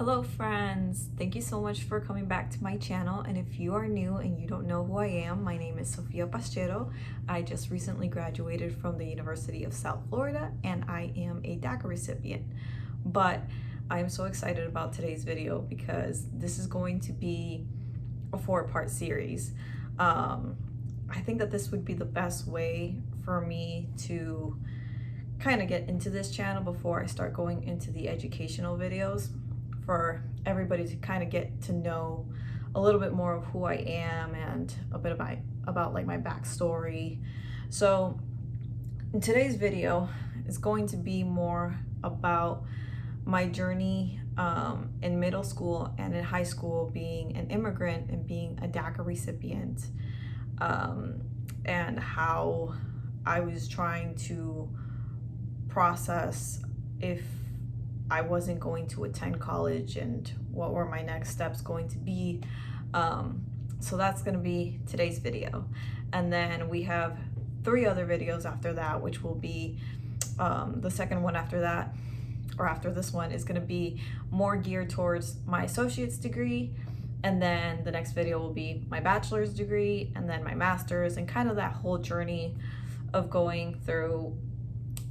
Hello friends, thank you so much for coming back to my channel, and if you are new and you don't know who I am, my name is Sofia. I just recently graduated from the University of South Florida and I am a DACA recipient. But I am so excited about today's video because this is going to be a 4-part series. I think that this would be the best way for me to kind of get into this channel before I start going into the educational videos, for everybody to kind of get to know a little bit more of who I am and a bit about like my backstory. So in today's video is going to be more about my journey in middle school and in high school, being an immigrant and being a DACA recipient, and how I was trying to process if I wasn't going to attend college and what were my next steps going to be. So that's going to be today's video. And then we have 3 other videos after that, which will be the second one after that, or after this one, is going to be more geared towards my associate's degree. And then the next video will be my bachelor's degree and then my master's, and kind of that whole journey of going through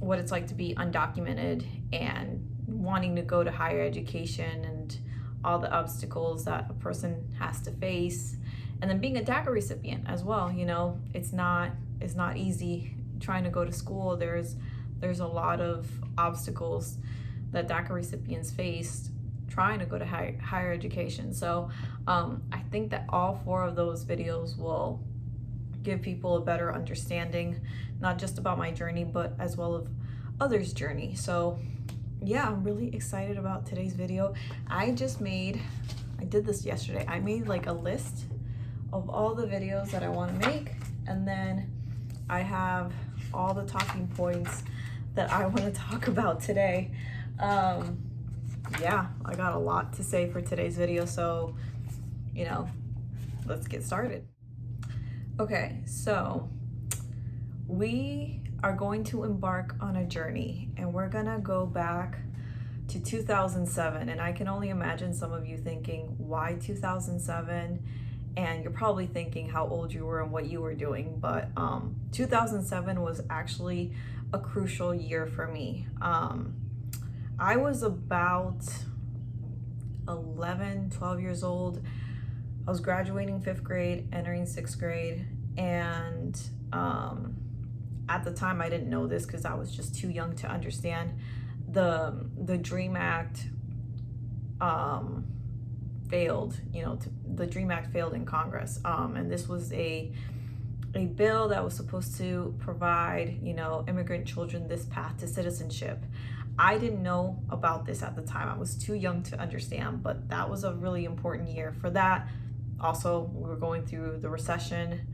what it's like to be undocumented and wanting to go to higher education and all the obstacles that a person has to face. And then being a DACA recipient as well, you know, it's not easy trying to go to school. There's a lot of obstacles that DACA recipients face trying to go to higher education. So I think that all 4 of those videos will give people a better understanding, not just about my journey, but as well of others' journey. So yeah, I'm really excited about today's video. I did this yesterday. I made like a list of all the videos that I want to make, and then I have all the talking points that I want to talk about today. Yeah, I got a lot to say for today's video, so you know, let's get started. Okay, so we are going to embark on a journey, and we're gonna go back to 2007. And I can only imagine some of you thinking, why 2007? And you're probably thinking how old you were and what you were doing, but 2007 was actually a crucial year for me. I was about 12 years old. I was graduating 5th grade, entering 6th grade, and at the time I didn't know this because I was just too young to understand. The DREAM Act failed. The DREAM Act failed in Congress, and this was a bill that was supposed to provide, immigrant children this path to citizenship. I didn't know about this at the time. I was too young to understand, but that was a really important year for that. Also, we were going through the recession.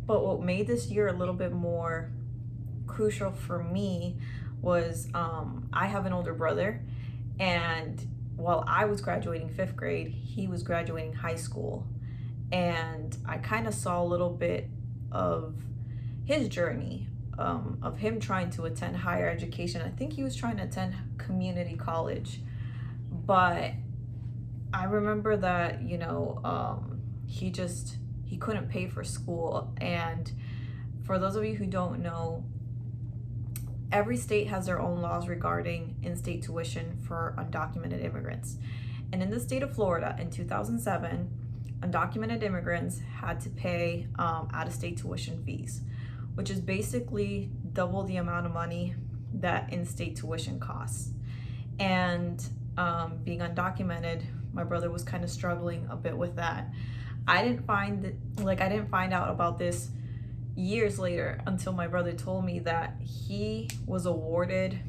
But what made this year a little bit more crucial for me was I have an older brother, and while I was graduating 5th grade, he was graduating high school. And I kind of saw a little bit of his journey, of him trying to attend higher education. I think he was trying to attend community college, but I remember that, he couldn't pay for school. And for those of you who don't know, every state has their own laws regarding in-state tuition for undocumented immigrants. And in the state of Florida in 2007, undocumented immigrants had to pay out-of-state tuition fees, which is basically double the amount of money that in-state tuition costs. And being undocumented, my brother was kind of struggling a bit with that. I didn't find out about this years later until my brother told me that he was awarded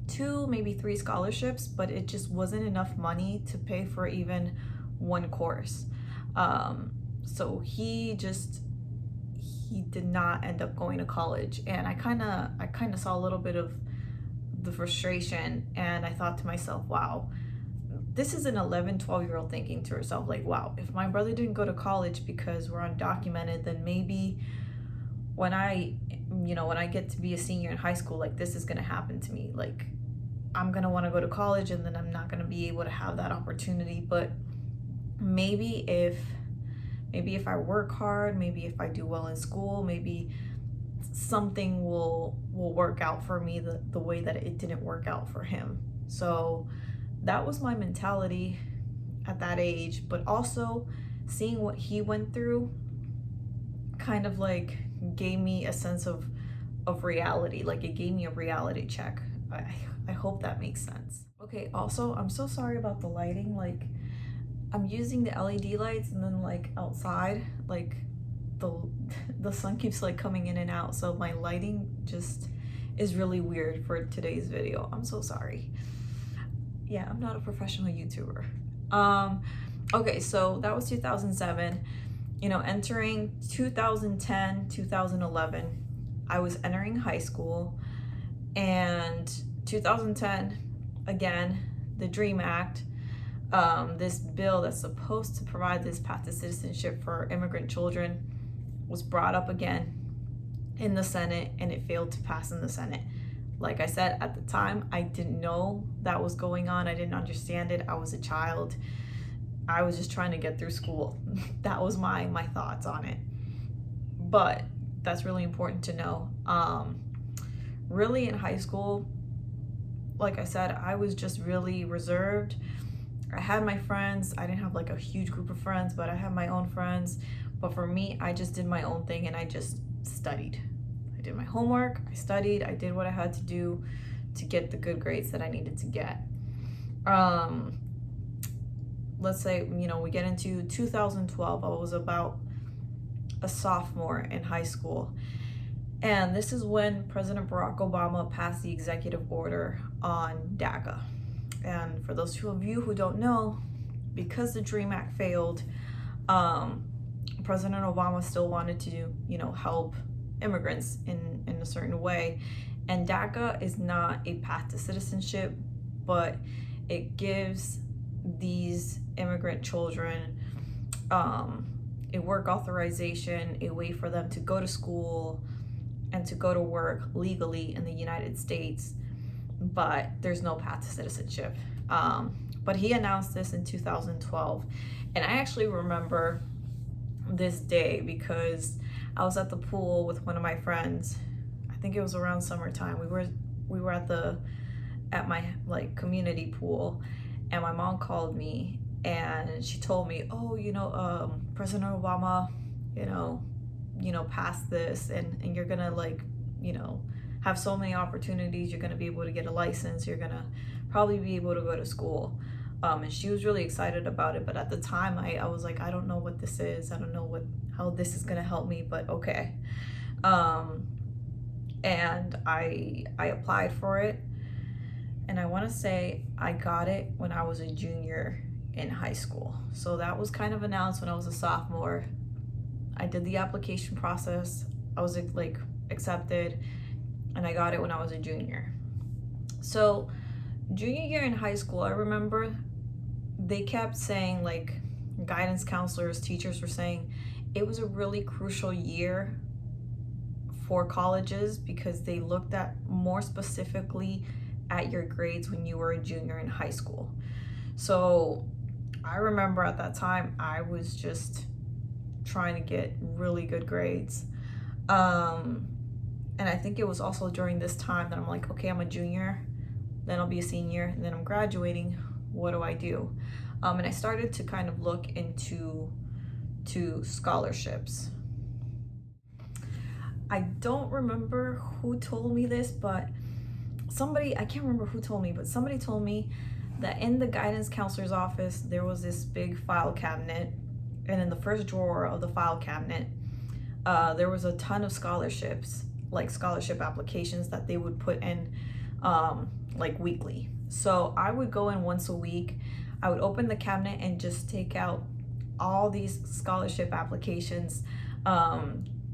2, maybe 3 scholarships, but it just wasn't enough money to pay for even 1 course. So he did not end up going to college, and I kind of saw a little bit of the frustration, and I thought to myself, wow, this is an 12-year-old thinking to herself, like, wow, if my brother didn't go to college because we're undocumented, then maybe when I get to be a senior in high school, like, this is gonna happen to me. Like, I'm gonna want to go to college and then I'm not gonna be able to have that opportunity. But maybe if I work hard, maybe if I do well in school, maybe something will work out for me the way that it didn't work out for him. So that was my mentality at that age. But also seeing what he went through kind of like gave me a sense of reality. Like it gave me a reality check. I hope that makes sense. Okay, also I'm so sorry about the lighting. Like I'm using the LED lights, and then like outside, like the sun keeps like coming in and out, so my lighting just is really weird for today's video. I'm so sorry. Yeah, I'm not a professional YouTuber. Okay, so that was 2007. You know, entering 2010, 2011, I was entering high school, and 2010, again, the DREAM Act, this bill that's supposed to provide this path to citizenship for immigrant children, was brought up again in the Senate, and it failed to pass in the Senate. Like I said, at the time, I didn't know that was going on. I didn't understand it. I was a child. I was just trying to get through school. That was my thoughts on it. But that's really important to know. Really in high school, like I said, I was just really reserved. I had my friends. I didn't have like a huge group of friends, but I had my own friends. But for me, I just did my own thing, and I just studied. I did my homework, I studied, I did what I had to do to get the good grades that I needed to get. Let's say, you know, we get into 2012. I was about a sophomore in high school. And this is when President Barack Obama passed the executive order on DACA. And for those of you who don't know, because the DREAM Act failed, President Obama still wanted to, you know, help immigrants in a certain way. And DACA is not a path to citizenship, but it gives these immigrant children a work authorization, a way for them to go to school and to go to work legally in the United States, but there's no path to citizenship. But he announced this in 2012, and I actually remember this day because I was at the pool with one of my friends. I think it was around summertime. We were at my like community pool, and my mom called me and she told me, oh, you know, President Obama, you know, passed this, and you're gonna like, you know, have so many opportunities. You're gonna be able to get a license. You're gonna probably be able to go to school. And she was really excited about it. But at the time, I was like, I don't know what this is. I don't know how this is gonna help me, but okay. And I applied for it. And I wanna say I got it when I was a junior in high school. So that was kind of announced when I was a sophomore. I did the application process. I was like accepted, and I got it when I was a junior. So junior year in high school, I remember they kept saying, like, guidance counselors, teachers were saying it was a really crucial year for colleges because they looked at more specifically at your grades when you were a junior in high school. So I remember at that time I was just trying to get really good grades. And I think it was also during this time that I'm like, okay, I'm a junior, then I'll be a senior, and then I'm graduating. What do I do? And I started to kind of look into scholarships. I don't remember who told me this, but somebody, I can't remember who told me, but somebody told me that in the guidance counselor's office, there was this big file cabinet, and in the first drawer of the file cabinet, there was a ton of scholarships, like scholarship applications that they would put in like weekly. So I would go in once a week. I would open the cabinet and just take out all these scholarship applications,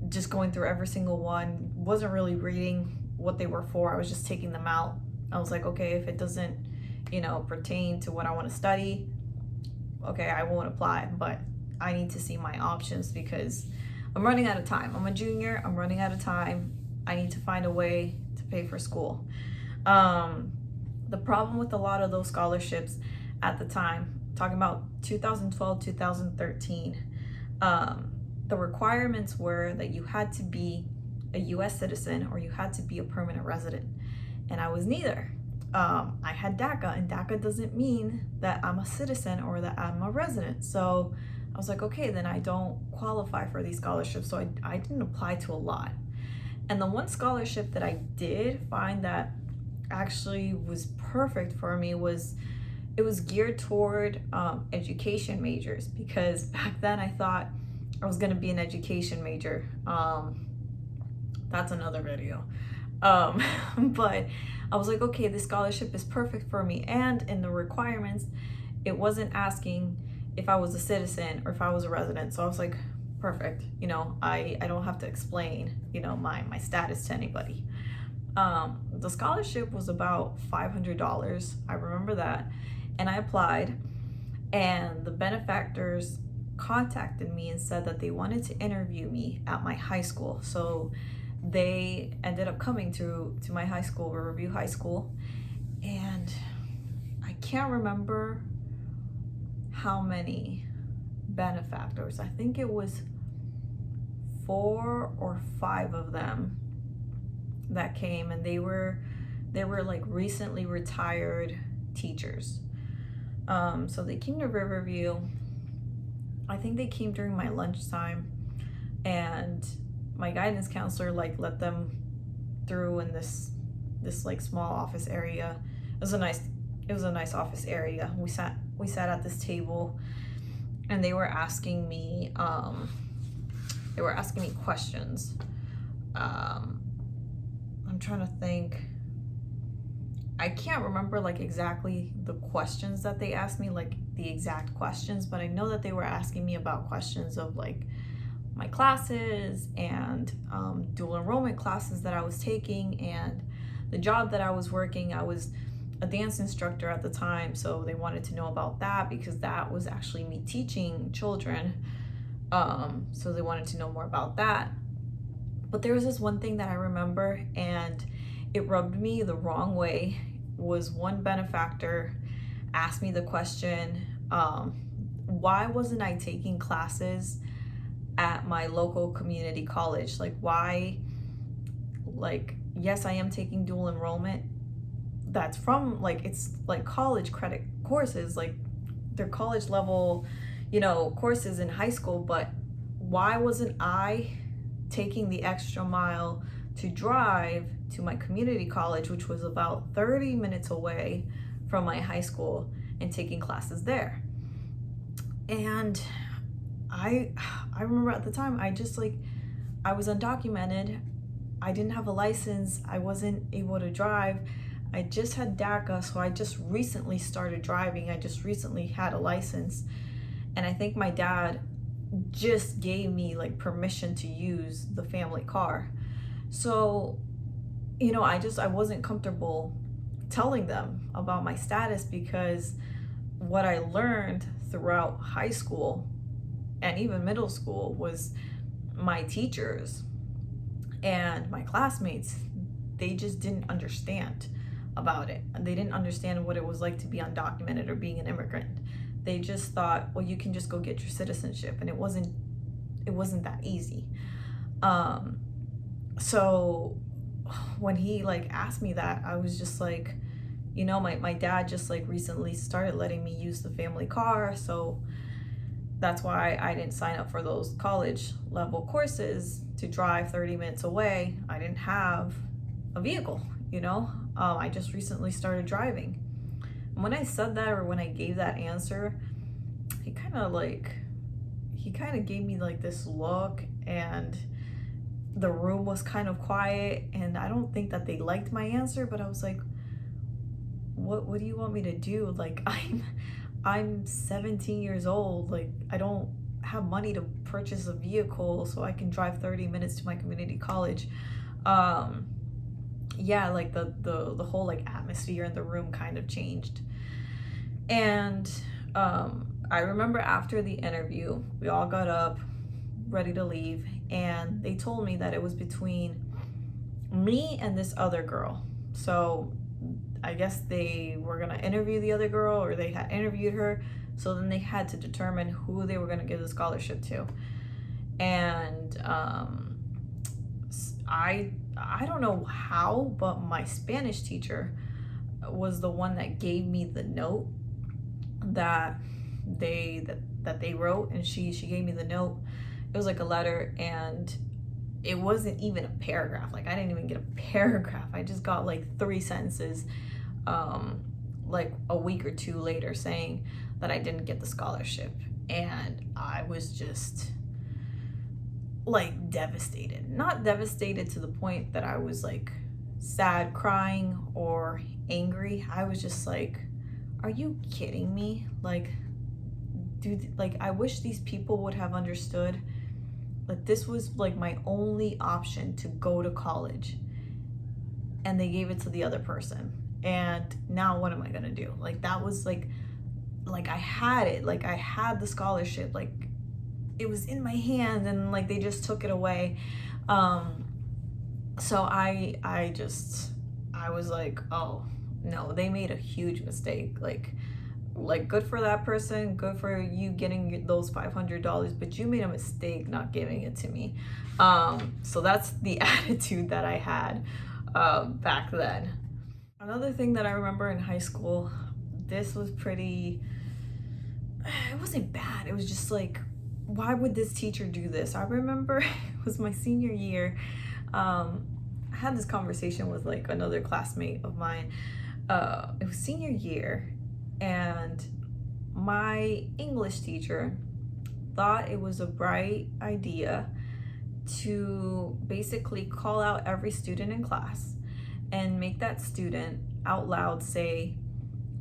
just going through every single one. Wasn't really reading what they were for. I was just taking them out. I was like, okay, if it doesn't, you know, pertain to what I want to study, okay, I won't apply, but I need to see my options because I'm running out of time. I'm a junior, I'm running out of time. I need to find a way to pay for school. The problem with a lot of those scholarships at the time, talking about 2012, 2013, the requirements were that you had to be a US citizen or you had to be a permanent resident. And I was neither. I had DACA, and DACA doesn't mean that I'm a citizen or that I'm a resident. So I was like, okay, then I don't qualify for these scholarships. So I didn't apply to a lot. And the one scholarship that I did find that actually was perfect for me was, it was geared toward education majors, because back then I thought I was going to be an education major. That's another video. But I was like, okay, this scholarship is perfect for me. And in the requirements, it wasn't asking if I was a citizen or if I was a resident. So I was like, perfect. You know, I don't have to explain, you know, my status to anybody. The scholarship was about $500. I remember that. And I applied, and the benefactors contacted me and said that they wanted to interview me at my high school. So they ended up coming to my high school, Riverview High School, and I can't remember how many benefactors. I think it was 4 or 5 of them that came, and they were like recently retired teachers. So they came to Riverview. I think they came during my lunchtime, and my guidance counselor like let them through in this like small office area. It was a nice office area. We sat at this table, and they were asking me questions. I'm trying to think. I can't remember like exactly the questions that they asked me, like the exact questions, but I know that they were asking me about questions of like my classes and dual enrollment classes that I was taking and the job that I was working. I was a dance instructor at the time, so they wanted to know about that because that was actually me teaching children. So they wanted to know more about that. But there was this one thing that I remember, and it rubbed me the wrong way. Was one benefactor asked me the question, why wasn't I taking classes at my local community college? Like, why, like, yes, I am taking dual enrollment. That's from, like, it's like college credit courses, like they're college level, you know, courses in high school, but why wasn't I taking the extra mile to drive to my community college, which was about 30 minutes away from my high school, and taking classes there? And I remember at the time, I was undocumented. I didn't have a license. I wasn't able to drive. I just had DACA, so I just recently started driving. I just recently had a license. And I think my dad just gave me like permission to use the family car. So, you know, I wasn't comfortable telling them about my status, because what I learned throughout high school and even middle school was my teachers and my classmates, they just didn't understand about it. They didn't understand what it was like to be undocumented or being an immigrant. They just thought, well, you can just go get your citizenship, and it wasn't that easy. So when he like asked me that, I was just like, you know, my dad just like recently started letting me use the family car, so that's why I didn't sign up for those college level courses to drive 30 minutes away. I didn't have a vehicle, you know. I just recently started driving. And when I said that, or when I gave that answer, he kind of gave me like this look, and the room was kind of quiet, and I don't think that they liked my answer, but I was like, what do you want me to do? Like, I'm 17 years old. Like, I don't have money to purchase a vehicle so I can drive 30 minutes to my community college. Yeah, like the whole like atmosphere in the room kind of changed. And I remember after the interview, we all got up ready to leave, and they told me that it was between me and this other girl. So I guess they were going to interview the other girl, or they had interviewed her. So then they had to determine who they were going to give the scholarship to. And I don't know how, but my Spanish teacher was the one that gave me the note that they wrote, and she gave me the note. It was like a letter, and it wasn't even a paragraph. Like, I didn't even get a paragraph. I just got like 3 sentences like a week or 2 later saying that I didn't get the scholarship. And I was just like devastated. Not devastated to the point that I was like sad, crying, or angry. I was just like, are you kidding me? Like, dude, like, I wish these people would have understood. Like, this was like my only option to go to college, and they gave it to the other person. And now what am I gonna do? Like, that was like I had it. Like, I had the scholarship. Like, it was in my hand, and like they just took it away. So I was like, oh no, they made a huge mistake. Like good for that person, good for you getting those $500, but you made a mistake not giving it to me. So that's the attitude that I had back then. Another thing that I remember in high school, this was pretty, it wasn't bad. It was just like, why would this teacher do this? I remember it was my senior year. I had this conversation with like another classmate of mine. It was senior year, and my English teacher thought it was a bright idea to basically call out every student in class and make that student out loud say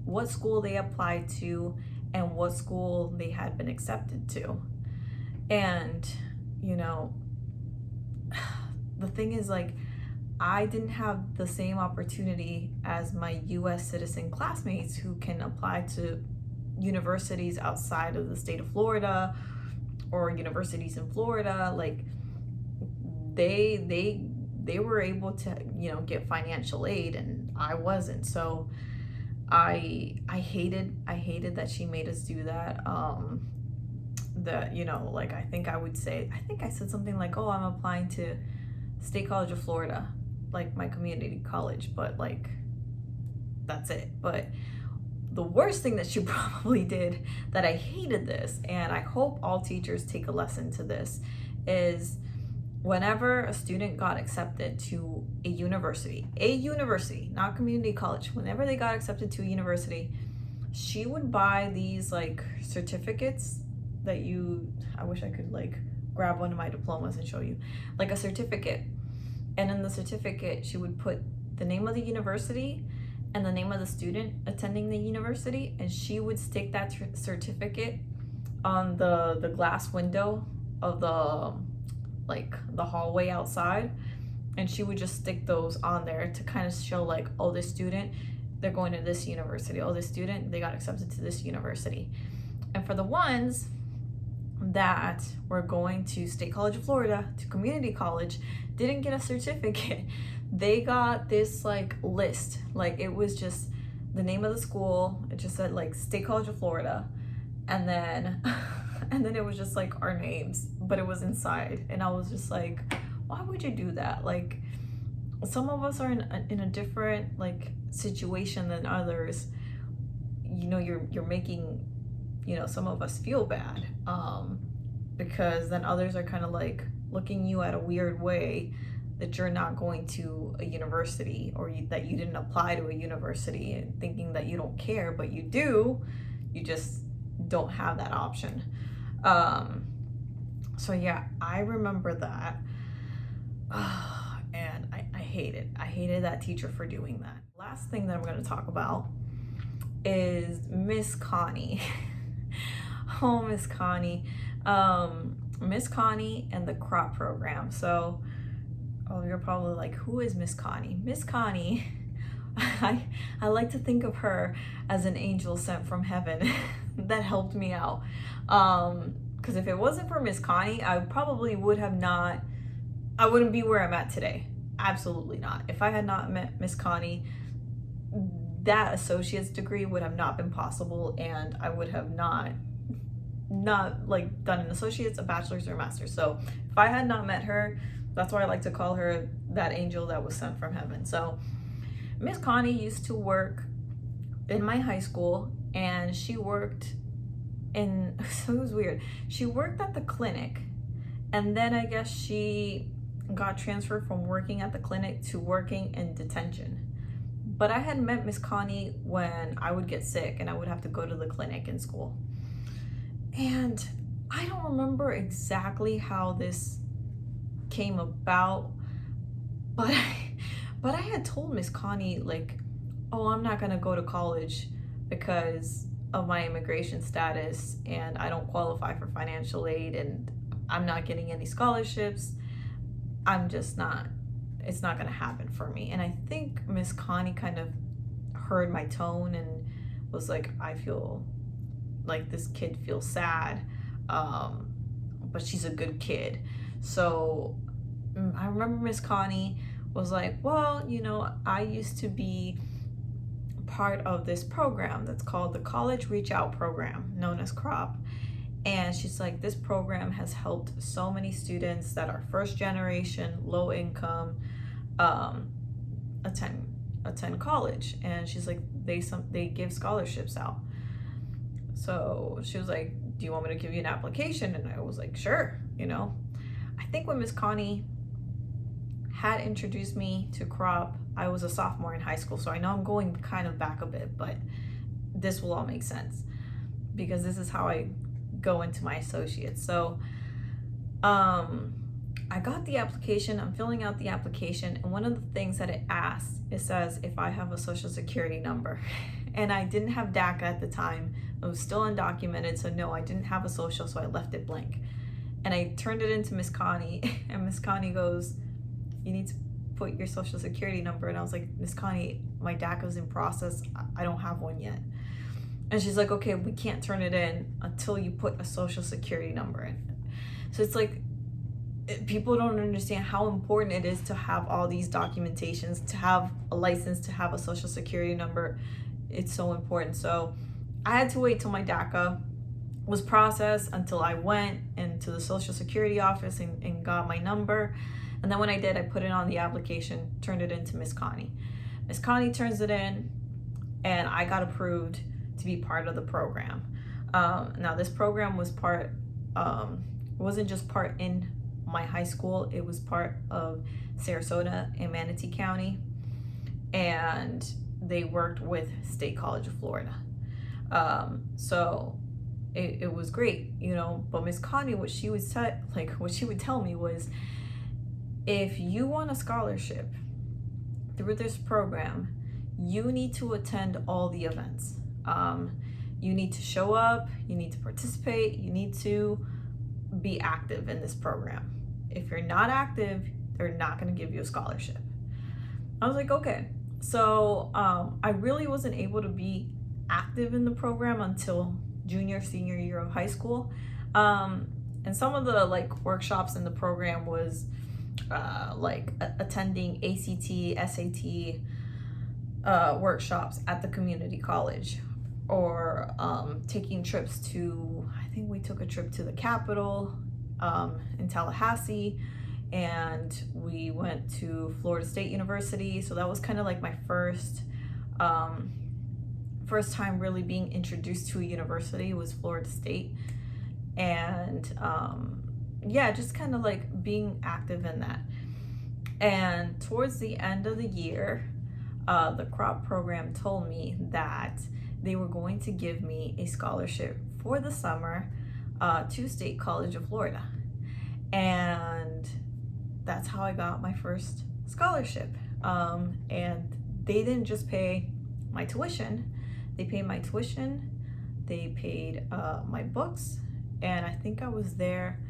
what school they applied to and what school they had been accepted to. And, you know, the thing is, like, I didn't have the same opportunity as my US citizen classmates who can apply to universities outside of the state of Florida or universities in Florida. Like, they were able to, you know, get financial aid, and I wasn't. So I hated that she made us do that. That, you know, like, I think I said something like, oh, I'm applying to State College of Florida, like my community college, but like, that's it. But the worst thing that she probably did, that I hated this, and I hope all teachers take a lesson to this, is whenever a student got accepted to a university, not community college, whenever they got accepted to a university, she would buy these like certificates that I wish I could like grab one of my diplomas and show you, like a certificate. And in the certificate, she would put the name of the university and the name of the student attending the university, and she would stick that certificate on the glass window of the hallway outside, and she would just stick those on there to kind of show like, oh, this student, they're going to this university, oh, this student, they got accepted to this university. And for the ones that were going to State College of Florida, to community college, didn't get a certificate, they got this like list, like it was just the name of the school, it just said like State College of Florida, and then it was just like our names, but it was inside. And I was just like, why would you do that? Like, some of us are in a different like situation than others. You know, you're making, you know, some of us feel bad, because then others are kind of like looking you at a weird way that you're not going to a university, or that you didn't apply to a university, and thinking that you don't care, but you do. You just don't have that option. So yeah, I remember that. And I hated that teacher for doing that. Last thing that I'm going to talk about is Miss Connie. Oh, Miss Connie. Miss Connie and the crop program. So, oh, you're probably like, who is Miss Connie? Miss Connie, I like to think of her as an angel sent from heaven that helped me out. Because if it wasn't for Miss Connie, I probably I wouldn't be where I'm at today. Absolutely not. If I had not met Miss Connie, that associate's degree would have not been possible, and I would have not like done an associate's, a bachelor's, or a master's. So if I had not met her, that's why I like to call her that angel that was sent from heaven. So Miss Connie used to work in my high school, and she worked in, so it was weird. She worked at the clinic, and then I guess she got transferred from working at the clinic to working in detention. But I had met Miss Connie when I would get sick and I would have to go to the clinic in school. And I don't remember exactly how this came about, but I had told Miss Connie, like, oh, I'm not gonna go to college because of my immigration status, and I don't qualify for financial aid, and I'm not getting any scholarships. I'm just not, it's not gonna happen for me. And I think Miss Connie kind of heard my tone and was like, I feel like this kid feels sad, but she's a good kid. So I remember Miss Connie was like, well, you know, I used to be part of this program that's called the College Reach Out Program, known as CROP. And she's like, this program has helped so many students that are first generation, low income, attend college. And she's like, they give scholarships out. So she was like, do you want me to give you an application? And I was like, sure, you know. I think when Miss Connie had introduced me to CROP, I was a sophomore in high school. So I know I'm going kind of back a bit, but this will all make sense because this is how I go into my associates. So I got the application, I'm filling out the application, and one of the things that it asks, it says if I have a social security number. And I didn't have DACA at the time. I was still undocumented, so no, I didn't have a social, so I left it blank. And I turned it into Miss Connie, and Miss Connie goes, you need to put your social security number. And I was like, Miss Connie, my DACA's in process, I don't have one yet. And she's like, okay, we can't turn it in until you put a social security number in. So it's like, people don't understand how important it is to have all these documentations, to have a license, to have a social security number. It's so important. So I had to wait till my DACA was processed until I went into the social security office and got my number. And then when I did, I put it on the application, turned it into Miss Connie. Miss Connie turns it in, and I got approved to be part of the program. Now this program was wasn't just part in my high school, it was part of Sarasota and Manatee County, and they worked with State College of Florida. So it was great, you know. But Miss Connie, what she would tell me was, if you want a scholarship through this program, you need to attend all the events. You need to show up, you need to participate, you need to be active in this program. If you're not active, they're not going to give you a scholarship. I was like, okay. So I really wasn't able to be active in the program until senior year of high school. And some of the like workshops in the program was attending ACT, SAT workshops at the community college, or taking trips to, I think we took a trip to the Capitol in Tallahassee, and we went to Florida State University. So that was kind of like my first time really being introduced to a university was Florida State. And yeah, just kind of like being active in that. And towards the end of the year, the CROP program told me that they were going to give me a scholarship for the summer to State College of Florida. And that's how I got my first scholarship. And they didn't just pay my tuition, they paid my tuition, they paid my books, and I think I was there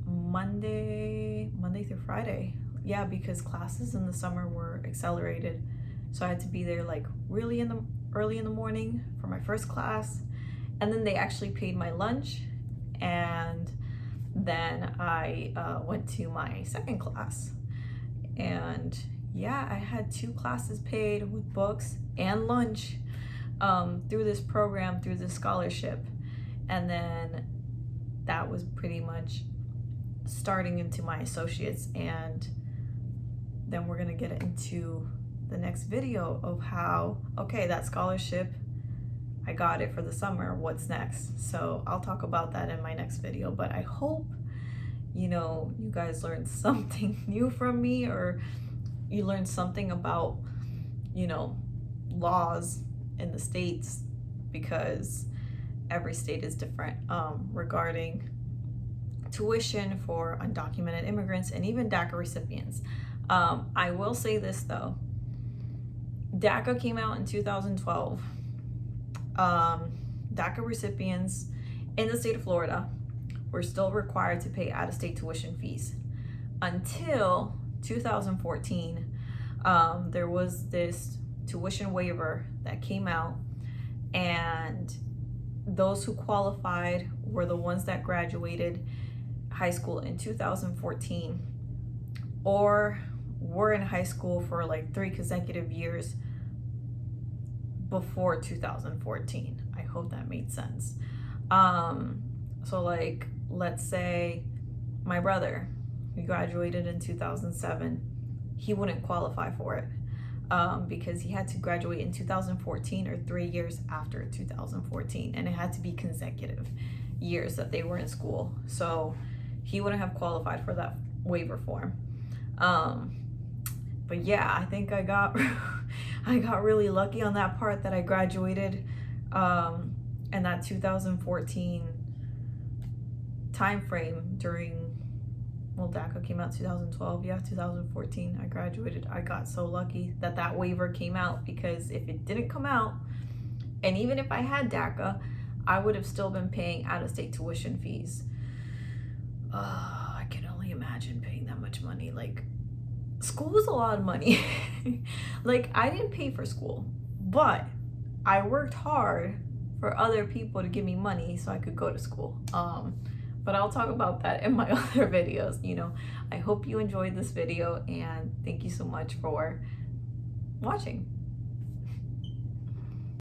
Monday through Friday. Yeah, because classes in the summer were accelerated. So I had to be there like really early in the morning for my first class. And then they actually paid my lunch. And then I went to my second class. And yeah, I had 2 classes paid with books and lunch through this program, through this scholarship. And then that was pretty much starting into my associates. And then we're gonna get into the next video of how, okay, that scholarship, I got it for the summer, what's next? So I'll talk about that in my next video, but I hope, you know, you guys learned something new from me, or you learned something about, you know, laws in the states, because every state is different regarding tuition for undocumented immigrants and even DACA recipients. I will say this though, DACA came out in 2012. DACA recipients in the state of Florida were still required to pay out-of-state tuition fees until 2014. There was this tuition waiver that came out, and those who qualified were the ones that graduated high school in 2014 or were in high school for like 3 consecutive years before 2014. I hope that made sense. So like, let's say my brother, he graduated in 2007, he wouldn't qualify for it because he had to graduate in 2014 or 3 years after 2014, and it had to be consecutive years that they were in school. So he wouldn't have qualified for that waiver form. But yeah, I think I got I got really lucky on that part, that I graduated in that 2014 time frame during, well, DACA came out 2012, yeah, 2014, I graduated. I got so lucky that that waiver came out, because if it didn't come out, and even if I had DACA, I would have still been paying out-of-state tuition fees. I can only imagine paying that much money. Like, school was a lot of money. Like, I didn't pay for school, but I worked hard for other people to give me money so I could go to school. But I'll talk about that in my other videos. You know, I hope you enjoyed this video, and thank you so much for watching.